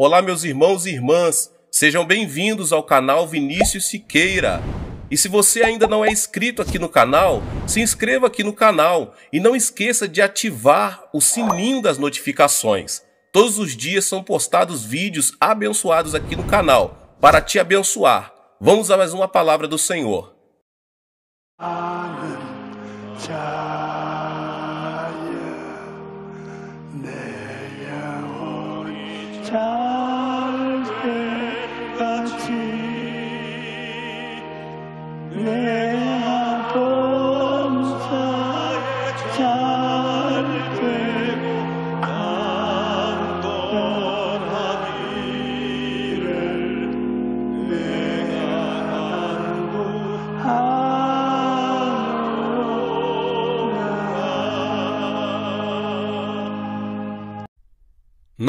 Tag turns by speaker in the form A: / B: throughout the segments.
A: Olá, meus irmãos e irmãs, sejam bem-vindos ao canal Vinícius Siqueira. E se você ainda não é inscrito aqui no canal, se inscreva aqui no canal e não esqueça de ativar o sininho das notificações. Todos os dias são postados vídeos abençoados aqui no canal, para te abençoar. Vamos a mais uma palavra do Senhor.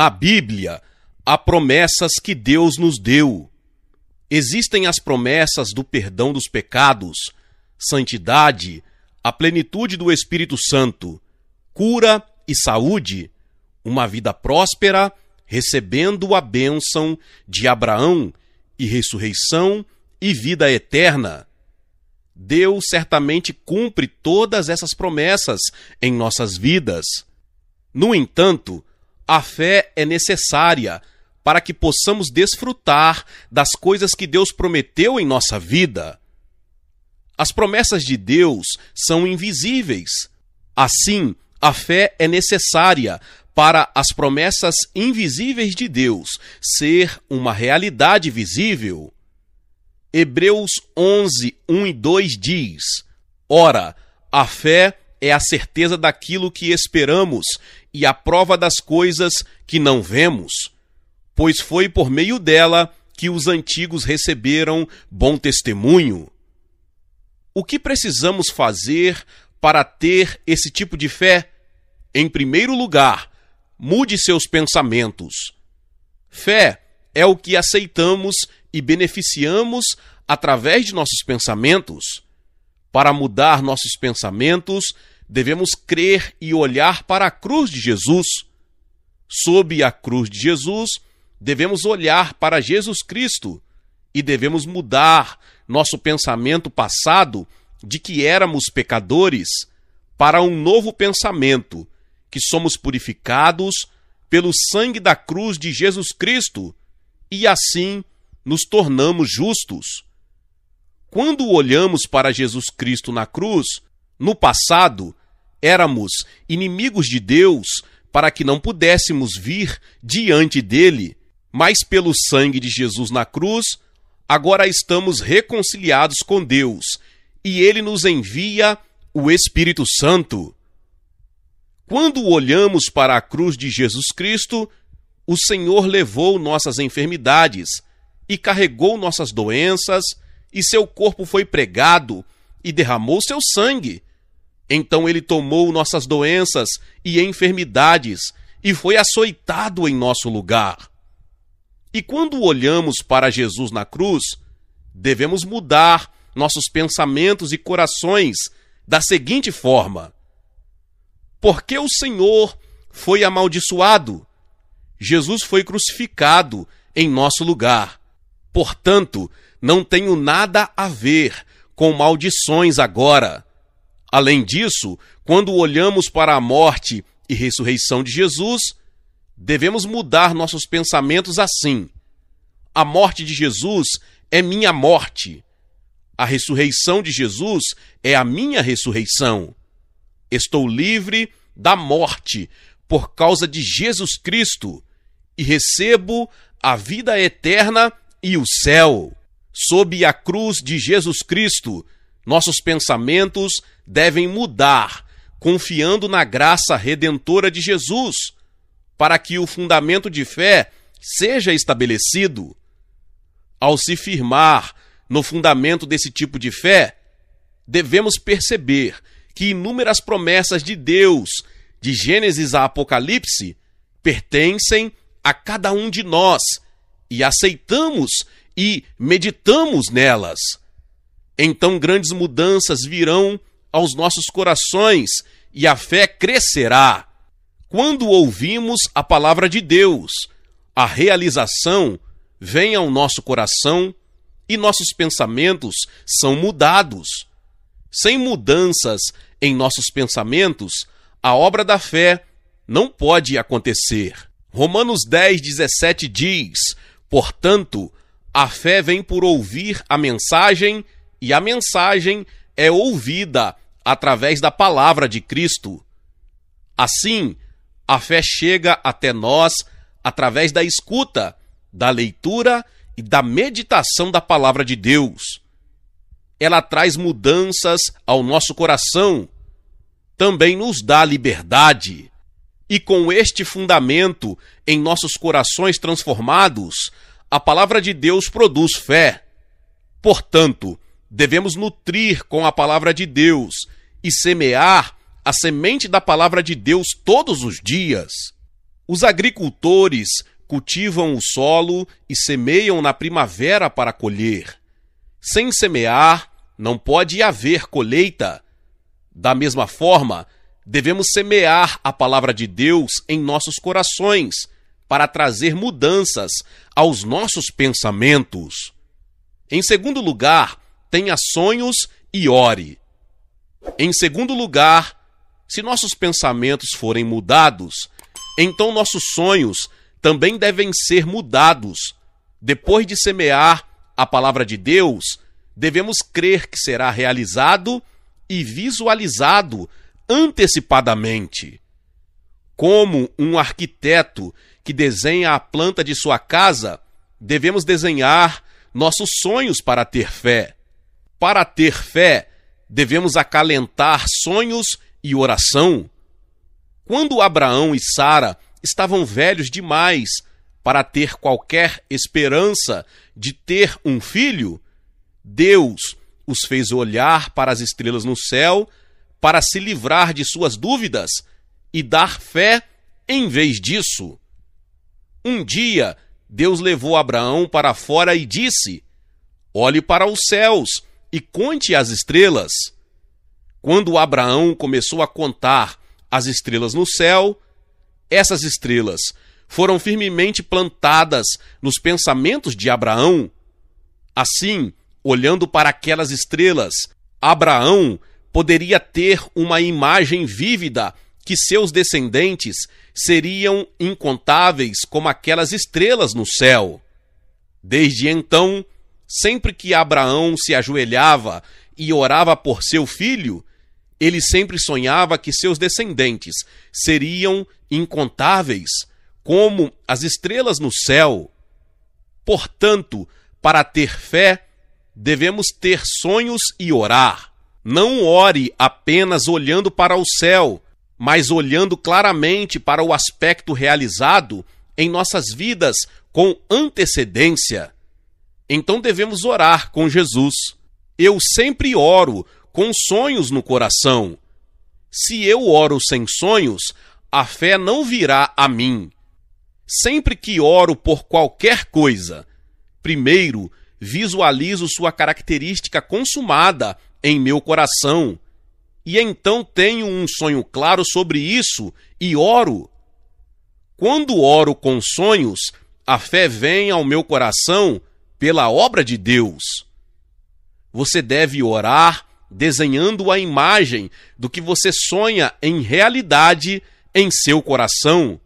B: Na Bíblia, há promessas que Deus nos deu. Existem as promessas do perdão dos pecados, santidade, a plenitude do Espírito Santo, cura e saúde, uma vida próspera, recebendo a bênção de Abraão, e ressurreição e vida eterna. Deus certamente cumpre todas essas promessas em nossas vidas. No entanto, a fé é necessária para que possamos desfrutar das coisas que Deus prometeu em nossa vida. As promessas de Deus são invisíveis. Assim, a fé é necessária para as promessas invisíveis de Deus ser uma realidade visível. Hebreus 11, 1 e 2 diz: Ora, a fé é a certeza daquilo que esperamos e a prova das coisas que não vemos, pois foi por meio dela que os antigos receberam bom testemunho. O que precisamos fazer para ter esse tipo de fé? Em primeiro lugar, mude seus pensamentos. Fé é o que aceitamos e beneficiamos através de nossos pensamentos. Para mudar nossos pensamentos, devemos crer e olhar para a cruz de Jesus. Sob a cruz de Jesus, devemos olhar para Jesus Cristo e devemos mudar nosso pensamento passado de que éramos pecadores para um novo pensamento, que somos purificados pelo sangue da cruz de Jesus Cristo e assim nos tornamos justos. Quando olhamos para Jesus Cristo na cruz, no passado, éramos inimigos de Deus para que não pudéssemos vir diante dele, mas pelo sangue de Jesus na cruz, agora estamos reconciliados com Deus e ele nos envia o Espírito Santo. Quando olhamos para a cruz de Jesus Cristo, o Senhor levou nossas enfermidades e carregou nossas doenças, e seu corpo foi pregado e derramou seu sangue. Então ele tomou nossas doenças e enfermidades e foi açoitado em nosso lugar. E quando olhamos para Jesus na cruz, devemos mudar nossos pensamentos e corações da seguinte forma: por que o Senhor foi amaldiçoado? Jesus foi crucificado em nosso lugar. Portanto, não tenho nada a ver com maldições agora. Além disso, quando olhamos para a morte e ressurreição de Jesus, devemos mudar nossos pensamentos assim: a morte de Jesus é minha morte. A ressurreição de Jesus é a minha ressurreição. Estou livre da morte por causa de Jesus Cristo e recebo a vida eterna e o céu. Sob a cruz de Jesus Cristo, nossos pensamentos devem mudar, confiando na graça redentora de Jesus, para que o fundamento de fé seja estabelecido. Ao se firmar no fundamento desse tipo de fé, devemos perceber que inúmeras promessas de Deus, de Gênesis a Apocalipse, pertencem a cada um de nós e aceitamos e meditamos nelas. Então grandes mudanças virão aos nossos corações e a fé crescerá. Quando ouvimos a palavra de Deus, a realização vem ao nosso coração e nossos pensamentos são mudados. Sem mudanças em nossos pensamentos, a obra da fé não pode acontecer. Romanos 10:17 diz: portanto, a fé vem por ouvir a mensagem, e a mensagem é ouvida através da palavra de Cristo. Assim, a fé chega até nós através da escuta, da leitura e da meditação da palavra de Deus. Ela traz mudanças ao nosso coração, também nos dá liberdade. E com este fundamento em nossos corações transformados, a palavra de Deus produz fé. Portanto, devemos nutrir com a palavra de Deus e semear a semente da palavra de Deus todos os dias. Os agricultores cultivam o solo e semeiam na primavera para colher. Sem semear, não pode haver colheita. Da mesma forma, devemos semear a palavra de Deus em nossos corações para trazer mudanças aos nossos pensamentos. Em segundo lugar, tenha sonhos e ore. Em segundo lugar, se nossos pensamentos forem mudados, então nossos sonhos também devem ser mudados. Depois de semear a palavra de Deus, devemos crer que será realizado e visualizado antecipadamente. Como um arquiteto que desenha a planta de sua casa, devemos desenhar nossos sonhos para ter fé. Para ter fé, devemos acalentar sonhos e oração. Quando Abraão e Sara estavam velhos demais para ter qualquer esperança de ter um filho, Deus os fez olhar para as estrelas no céu para se livrar de suas dúvidas e dar fé em vez disso. Um dia, Deus levou Abraão para fora e disse: olhe para os céus e conte as estrelas. Quando Abraão começou a contar as estrelas no céu, essas estrelas foram firmemente plantadas nos pensamentos de Abraão. Assim, olhando para aquelas estrelas, Abraão poderia ter uma imagem vívida que seus descendentes seriam incontáveis como aquelas estrelas no céu. Desde então, sempre que Abraão se ajoelhava e orava por seu filho, ele sempre sonhava que seus descendentes seriam incontáveis, como as estrelas no céu. Portanto, para ter fé, devemos ter sonhos e orar. Não ore apenas olhando para o céu, mas olhando claramente para o aspecto realizado em nossas vidas com antecedência. Então devemos orar com Jesus. Eu sempre oro com sonhos no coração. Se eu oro sem sonhos, a fé não virá a mim. Sempre que oro por qualquer coisa, primeiro visualizo sua característica consumada em meu coração, e então tenho um sonho claro sobre isso e oro. Quando oro com sonhos, a fé vem ao meu coração pela obra de Deus. Você deve orar desenhando a imagem do que você sonha em realidade em seu coração.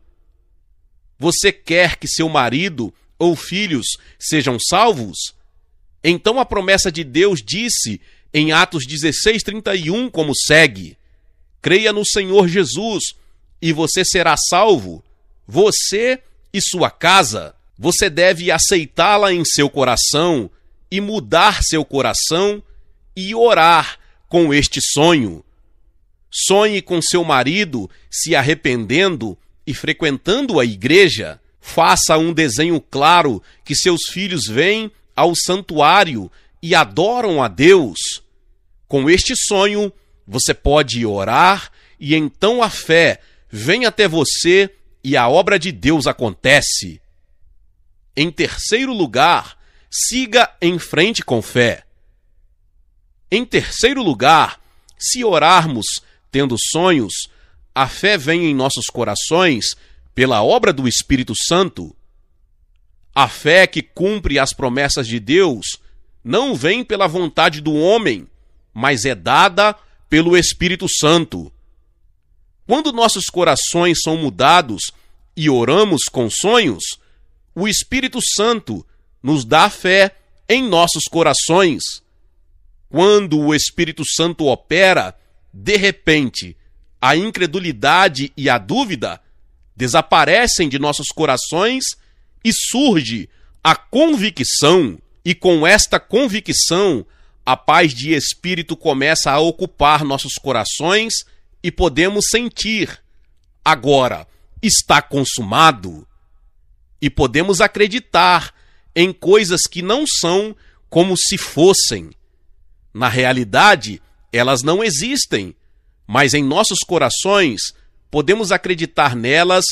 B: Você quer que seu marido ou filhos sejam salvos? Então a promessa de Deus disse em Atos 16:31 como segue: creia no Senhor Jesus e você será salvo, você e sua casa. Você deve aceitá-la em seu coração e mudar seu coração e orar com este sonho. Sonhe com seu marido se arrependendo e frequentando a igreja. Faça um desenho claro que seus filhos vêm ao santuário e adoram a Deus. Com este sonho, você pode orar e então a fé vem até você e a obra de Deus acontece. Em terceiro lugar, siga em frente com fé. Em terceiro lugar, se orarmos tendo sonhos, a fé vem em nossos corações pela obra do Espírito Santo. A fé que cumpre as promessas de Deus não vem pela vontade do homem, mas é dada pelo Espírito Santo. Quando nossos corações são mudados e oramos com sonhos, o Espírito Santo nos dá fé em nossos corações. Quando o Espírito Santo opera, de repente, a incredulidade e a dúvida desaparecem de nossos corações e surge a convicção. E com esta convicção, a paz de espírito começa a ocupar nossos corações e podemos sentir: agora está consumado. E podemos acreditar em coisas que não são como se fossem. Na realidade, elas não existem, mas em nossos corações podemos acreditar nelas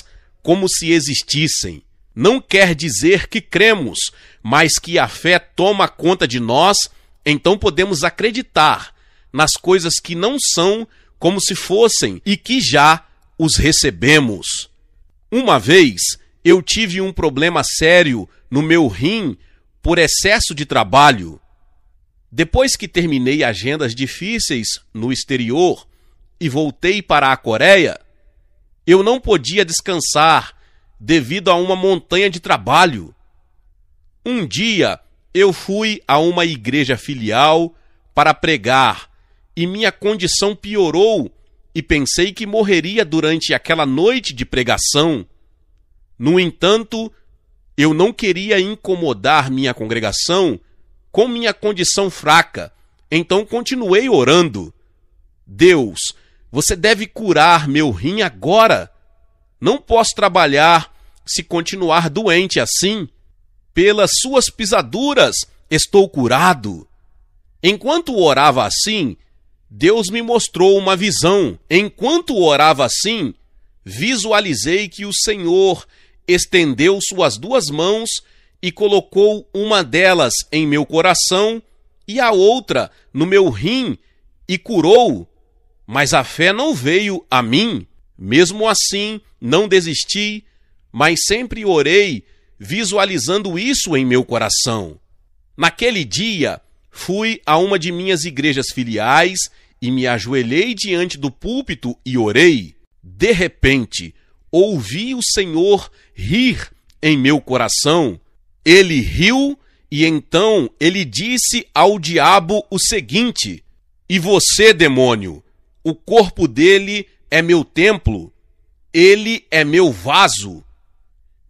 B: como se existissem. Não quer dizer que cremos, mas que a fé toma conta de nós, então podemos acreditar nas coisas que não são como se fossem e que já os recebemos. Uma vez eu tive um problema sério no meu rim por excesso de trabalho. Depois que terminei agendas difíceis no exterior e voltei para a Coreia, eu não podia descansar devido a uma montanha de trabalho. Um dia eu fui a uma igreja filial para pregar e minha condição piorou e pensei que morreria durante aquela noite de pregação. No entanto, eu não queria incomodar minha congregação com minha condição fraca, então continuei orando. Deus, você deve curar meu rim agora. Não posso trabalhar se continuar doente assim. Pelas suas pisaduras estou curado. Enquanto orava assim, Deus me mostrou uma visão. Enquanto orava assim, visualizei que o Senhor estendeu suas duas mãos e colocou uma delas em meu coração e a outra no meu rim e curou. Mas a fé não veio a mim. Mesmo assim, não desisti, mas sempre orei, visualizando isso em meu coração. Naquele dia, fui a uma de minhas igrejas filiais e me ajoelhei diante do púlpito e orei. De repente, ouvi o Senhor rir em meu coração. Ele riu e então ele disse ao diabo o seguinte: e você, demônio, o corpo dele é meu templo, ele é meu vaso.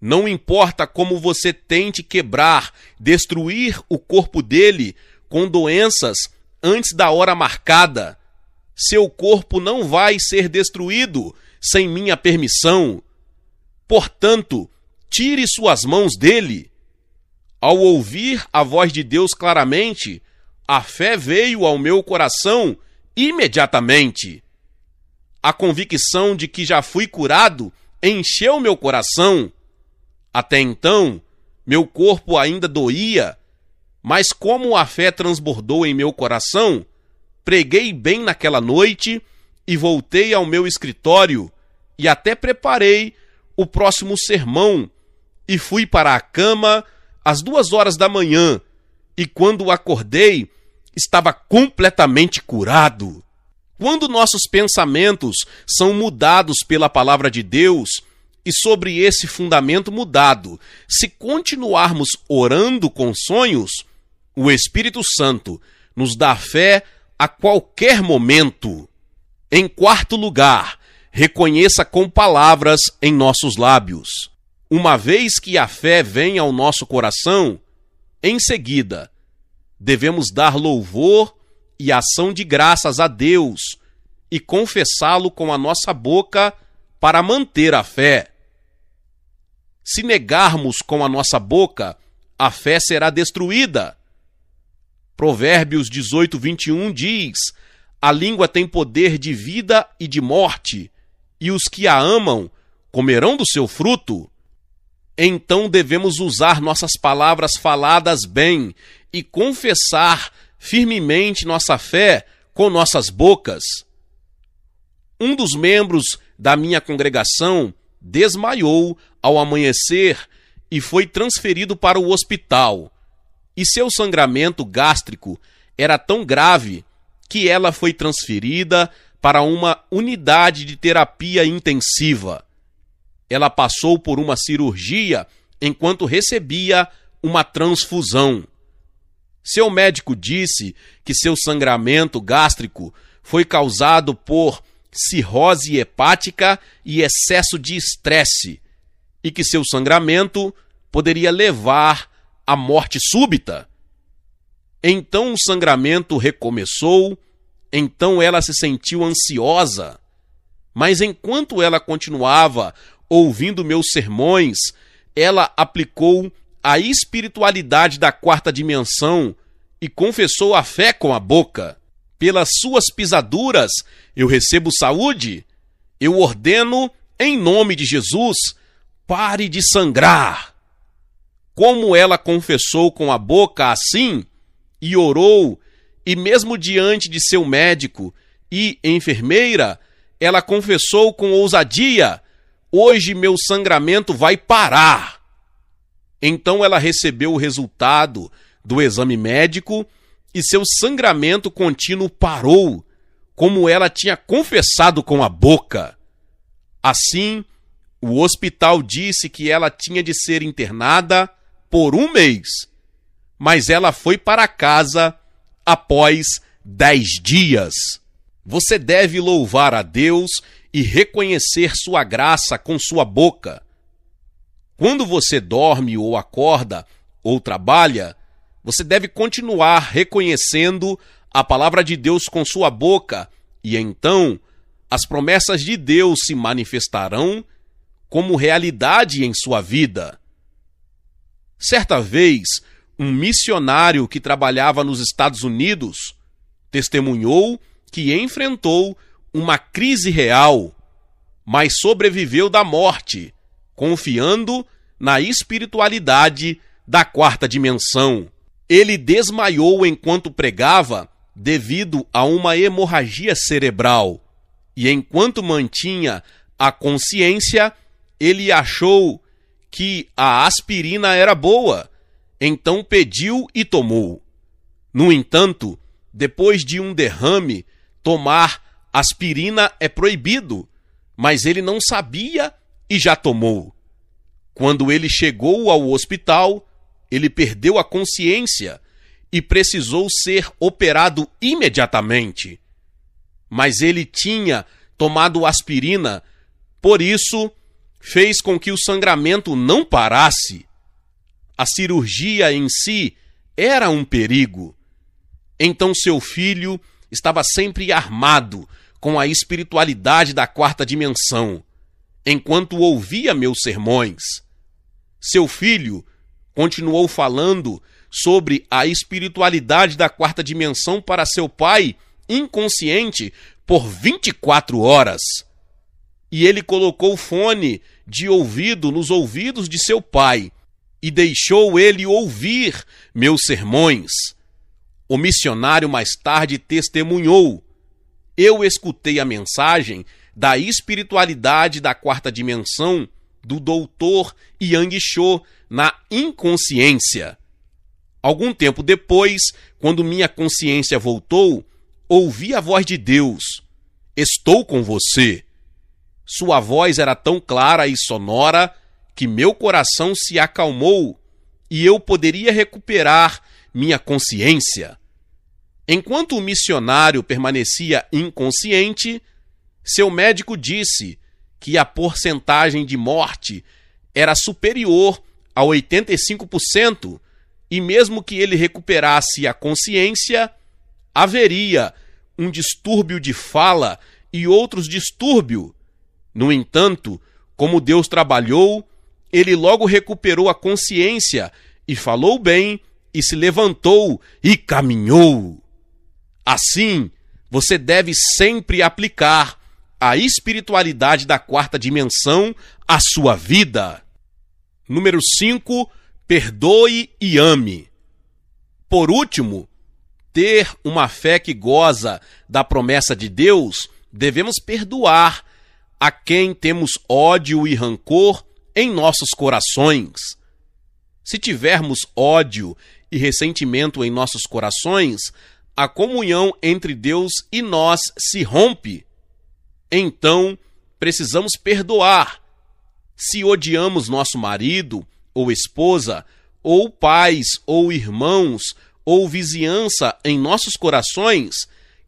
B: Não importa como você tente quebrar, destruir o corpo dele com doenças antes da hora marcada, seu corpo não vai ser destruído sem minha permissão. Portanto, tire suas mãos dele. Ao ouvir a voz de Deus claramente, a fé veio ao meu coração imediatamente. A convicção de que já fui curado encheu meu coração. Até então, meu corpo ainda doía, mas como a fé transbordou em meu coração, preguei bem naquela noite e voltei ao meu escritório e até preparei o próximo sermão e fui para a cama às 2h da manhã e quando acordei, estava completamente curado. Quando nossos pensamentos são mudados pela palavra de Deus, e sobre esse fundamento mudado, se continuarmos orando com sonhos, o Espírito Santo nos dá fé a qualquer momento. Em quarto lugar, reconheça com palavras em nossos lábios. Uma vez que a fé vem ao nosso coração, em seguida, devemos dar louvor e ação de graças a Deus e confessá-lo com a nossa boca para manter a fé. Se negarmos com a nossa boca, a fé será destruída. Provérbios 18:21 diz: a língua tem poder de vida e de morte, e os que a amam comerão do seu fruto. Então devemos usar nossas palavras faladas bem e confessar firmemente nossa fé com nossas bocas. Um dos membros da minha congregação desmaiou ao amanhecer e foi transferido para o hospital. E seu sangramento gástrico era tão grave que ela foi transferida para uma unidade de terapia intensiva. Ela passou por uma cirurgia enquanto recebia uma transfusão. Seu médico disse que seu sangramento gástrico foi causado por cirrose hepática e excesso de estresse, e que seu sangramento poderia levar à morte súbita. Então o sangramento recomeçou, então ela se sentiu ansiosa. Mas enquanto ela continuava ouvindo meus sermões, ela aplicou a espiritualidade da quarta dimensão e confessou a fé com a boca. Pelas suas pisaduras eu recebo saúde. Eu ordeno, em nome de Jesus, pare de sangrar. Como ela confessou com a boca assim, e orou, e mesmo diante de seu médico e enfermeira, ela confessou com ousadia: hoje meu sangramento vai parar. Então ela recebeu o resultado do exame médico e seu sangramento contínuo parou, como ela tinha confessado com a boca. Assim, o hospital disse que ela tinha de ser internada por 1 mês, mas ela foi para casa após 10 dias. Você deve louvar a Deus e reconhecer sua graça com sua boca. Quando você dorme ou acorda ou trabalha, você deve continuar reconhecendo a palavra de Deus com sua boca, e então as promessas de Deus se manifestarão como realidade em sua vida. Certa vez, um missionário que trabalhava nos Estados Unidos testemunhou que enfrentou uma crise real, mas sobreviveu da morte, confiando na espiritualidade da quarta dimensão. Ele desmaiou enquanto pregava devido a uma hemorragia cerebral, e enquanto mantinha a consciência, ele achou que a aspirina era boa, então pediu e tomou. No entanto, depois de um derrame, tomar aspirina é proibido, mas ele não sabia e já tomou. Quando ele chegou ao hospital, ele perdeu a consciência e precisou ser operado imediatamente. Mas ele tinha tomado aspirina, por isso fez com que o sangramento não parasse. A cirurgia em si era um perigo. Então seu filho estava sempre armado com a espiritualidade da quarta dimensão, enquanto ouvia meus sermões. Seu filho continuou falando sobre a espiritualidade da quarta dimensão para seu pai, inconsciente, por 24 horas. E ele colocou fone de ouvido nos ouvidos de seu pai e deixou ele ouvir meus sermões. O missionário mais tarde testemunhou: eu escutei a mensagem da espiritualidade da quarta dimensão do Dr. Yang Cho na inconsciência. Algum tempo depois, quando minha consciência voltou, ouvi a voz de Deus: estou com você. Sua voz era tão clara e sonora que meu coração se acalmou e eu poderia recuperar minha consciência. Enquanto o missionário permanecia inconsciente, seu médico disse que a porcentagem de morte era superior a 85%, e mesmo que ele recuperasse a consciência, haveria um distúrbio de fala e outros distúrbios. No entanto, como Deus trabalhou, ele logo recuperou a consciência e falou bem e se levantou e caminhou. Assim, você deve sempre aplicar a espiritualidade da quarta dimensão à sua vida. Número 5, perdoe e ame. Por último, ter uma fé que goza da promessa de Deus, devemos perdoar a quem temos ódio e rancor em nossos corações. Se tivermos ódio e ressentimento em nossos corações, a comunhão entre Deus e nós se rompe. Então, precisamos perdoar. Se odiamos nosso marido ou esposa, ou pais ou irmãos, ou vizinhança em nossos corações,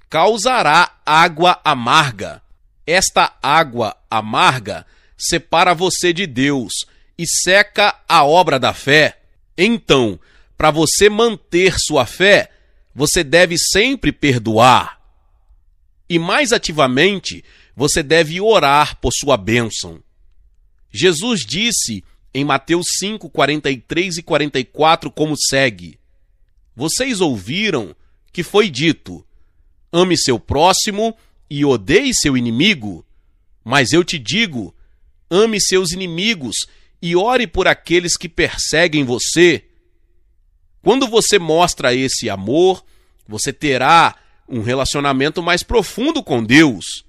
B: causará água amarga. Esta água amarga separa você de Deus e seca a obra da fé. Então, para você manter sua fé, você deve sempre perdoar. E mais ativamente, você deve orar por sua bênção. Jesus disse em Mateus 5, 43 e 44 como segue: Vocês ouviram que foi dito: ame seu próximo e odeie seu inimigo. Mas eu te digo, ame seus inimigos e ore por aqueles que perseguem você. Quando você mostra esse amor, você terá um relacionamento mais profundo com Deus.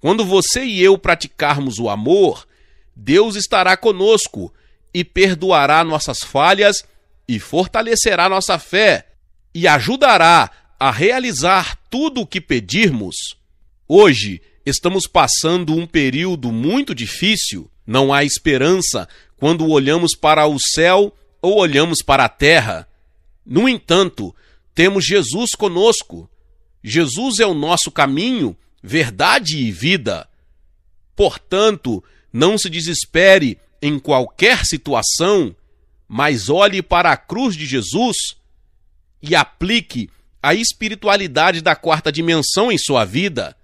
B: Quando você e eu praticarmos o amor, Deus estará conosco e perdoará nossas falhas e fortalecerá nossa fé e ajudará a realizar tudo o que pedirmos. Hoje, estamos passando um período muito difícil. Não há esperança quando olhamos para o céu ou olhamos para a terra. No entanto, temos Jesus conosco. Jesus é o nosso caminho, verdade e vida. Portanto, não se desespere em qualquer situação, mas olhe para a cruz de Jesus e aplique a espiritualidade da quarta dimensão em sua vida.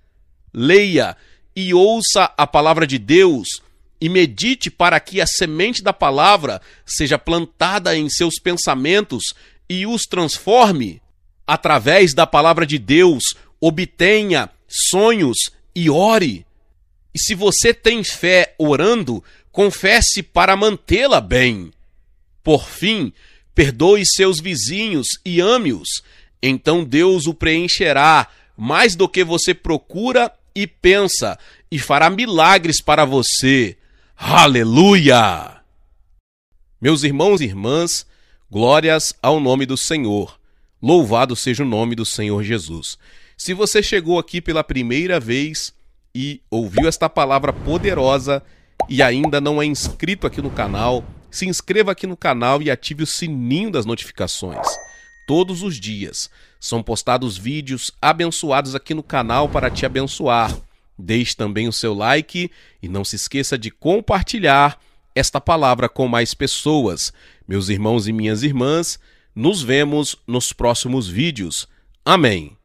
B: Leia e ouça a palavra de Deus e medite para que a semente da palavra seja plantada em seus pensamentos e os transforme. Através da palavra de Deus, obtenha sonhos e ore. E se você tem fé orando, confesse para mantê-la bem. Por fim, perdoe seus vizinhos e ame-os. Então Deus o preencherá mais do que você procura e pensa, e fará milagres para você. Aleluia! Meus irmãos e irmãs, glórias ao nome do Senhor. Louvado seja o nome do Senhor Jesus. Se você chegou aqui pela primeira vez e ouviu esta palavra poderosa e ainda não é inscrito aqui no canal, se inscreva aqui no canal e ative o sininho das notificações. Todos os dias são postados vídeos abençoados aqui no canal para te abençoar. Deixe também o seu like e não se esqueça de compartilhar esta palavra com mais pessoas. Meus irmãos e minhas irmãs, nos vemos nos próximos vídeos. Amém.